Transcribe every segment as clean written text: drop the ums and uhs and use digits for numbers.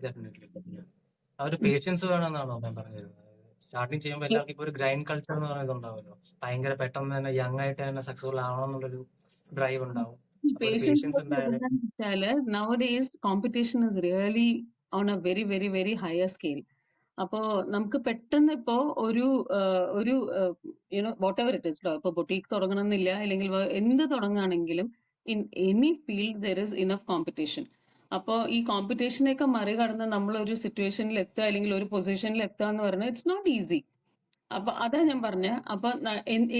Definitely. ആ ഒരു patients വേണമെന്നാണോ ഞാൻ പറഞ്ഞു വരുന്നത്? സ്റ്റാർട്ടിങ് ചെയ്യുമ്പോൾ എല്ലാവർക്കും ഇപ്പൊ ഒരു ഗ്രൈൻഡ് കൾച്ചർ എന്ന് പറയുന്നത് ഉണ്ടാവുമല്ലോ. ഭയങ്കര പെട്ടെന്ന് തന്നെ യങ് ആയിട്ട് തന്നെ സക്സസ്ഫുൾ ആവണം എന്നുള്ളൊരു ഡ്രൈവ് ഉണ്ടാവും. അപ്പൊ ഒരു പേഷ്യൻസ് ഉണ്ടായാലും patients nowadays competition is really on a very very very higher scale. അപ്പോ നമുക്ക് പെട്ടെന്ന് ഇപ്പോ ഒരു ഒരു you know whatever it is, ഇപ്പൊ ബൊട്ടീക്ക് തുടങ്ങണമെന്നില്ല, അല്ലെങ്കിൽ എന്ത് തുടങ്ങുകയാണെങ്കിലും in any field there is enough competition. അപ്പോൾ ഈ കോമ്പറ്റീഷനെയൊക്കെ മറികടന്ന് നമ്മൾ ഒരു സിറ്റുവേഷനിൽ എത്തുക അല്ലെങ്കിൽ ഒരു പൊസിഷനിൽ എത്തുക എന്ന് പറഞ്ഞാൽ ഇറ്റ്സ് നോട്ട് ഈസി. അപ്പൊ അതാ ഞാൻ പറഞ്ഞ. അപ്പൊ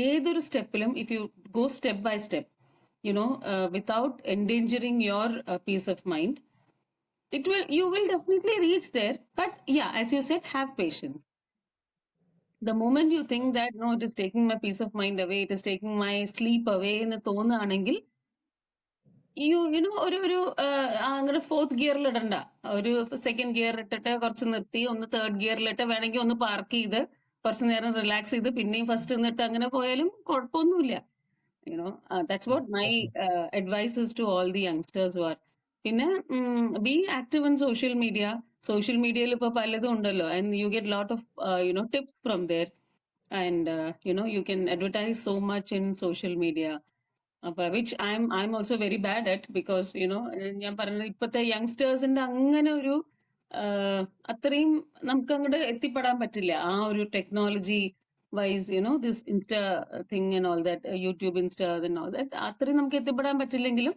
ഏതൊരു സ്റ്റെപ്പിലും if you go step by step, without endangering your peace of mind, you will definitely reach there. But yeah, as you said, have patience. The moment you think that no, it is taking my peace of mind away, it is taking my sleep away എന്ന് തോന്നുകയാണെങ്കിൽ ഒരു അങ്ങനെ fourth ഗിയറിൽ ഇടണ്ട, ഒരു second gear ഇട്ടിട്ട് കുറച്ച് നിർത്തി ഒന്ന് തേർഡ് ഗിയറിലിട്ട് വേണമെങ്കിൽ ഒന്ന് പാർക്ക് ചെയ്ത് കുറച്ചു നേരം റിലാക്സ് ചെയ്ത് പിന്നെയും ഫസ്റ്റ് നിന്നിട്ട് അങ്ങനെ പോയാലും കുഴപ്പമൊന്നുമില്ല. That's what my advice is to all the youngsters who are. പിന്നെ be active in social media. Social മീഡിയയിൽ ഇപ്പൊ പലതും ഉണ്ടല്ലോ, and you get lot of tips from there, and you can advertise so much in social media, which I'm also very bad at, because ഞാൻ പറഞ്ഞത് ഇപ്പോഴത്തെ യങ്സ്റ്റേഴ്സിന്റെ അങ്ങനെ ഒരു അത്രയും നമുക്ക് അങ്ങോട്ട് എത്തിപ്പെടാൻ പറ്റില്ല ആ ഒരു technology wise, this Insta thing and all that, YouTube Insta and all that, അത്രയും നമുക്ക് എത്തിപ്പെടാൻ പറ്റില്ലെങ്കിലും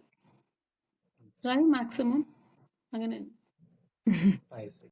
ട്രൈ മാക്സിമം അങ്ങനെ. I see.